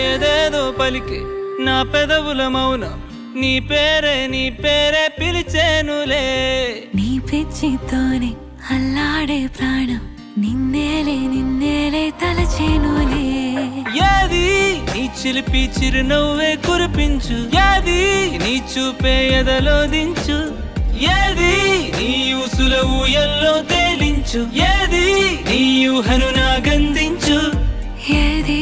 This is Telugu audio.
ఏదేదో పలికే నా పెదవుల మౌనం నీ పేరే పిలిచేనులే నీ పిచ్చితోనే అల్లాడే ప్రాణం నిన్నేలే తలచేనులే ఏది నీ చిలిపి చిరునవ్వే కురిపించు ఏది నీ చూపే ఎదలో దించు ఏది నీ ఊసుల ఊయల్లో తేలించు ఏది నీ ఊహను నా గందించు ఏది